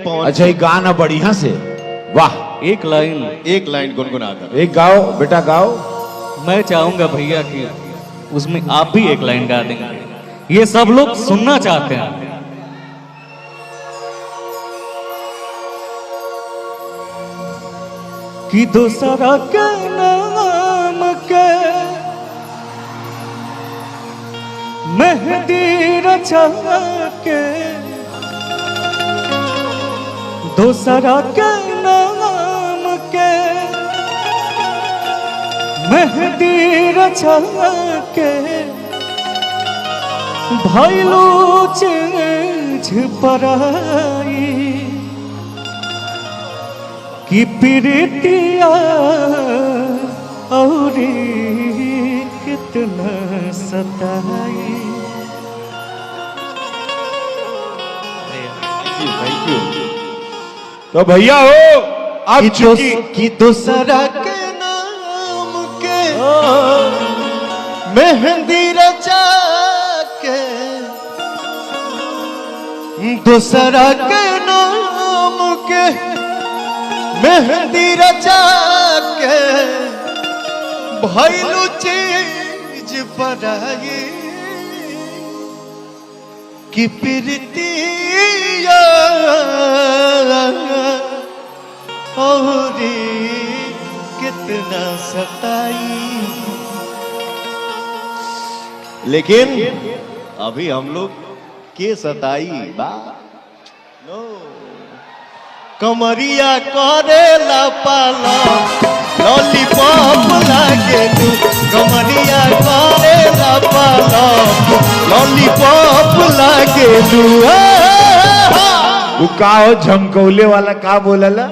पवन। अच्छा ये गाना बढ़िया से, वाह। एक लाइन गुनगुना कर एक गाओ बेटा गाओ। मैं चाहूंगा भैया कि उसमें आप भी एक लाइन गा देंगे, ये सब लोग सुनना चाहते हैं। कि दूसरा के नाम के मेहंदी रचा के, दूसरा के नाम के मेहंदी रचा के, भैलू चीज पराई कि प्रीतिया और कितना सताई। Thank you. तो भैया हो अब चुकी कि दूसरा के नाम के मेहंदी रचा के, दूसरा के नाम के मेहंदी रचा के, भैलू चीज पराई कि प्रीतिया और कितना सताई। लेकिन अभी हम लोग के सताई बा नो। कमरिया करेला पाला लॉलीपॉप लागे तू, कमरिया करेला पाला लॉलीपॉप लागे तू। वो का हो झमकौले वाला का बोलला?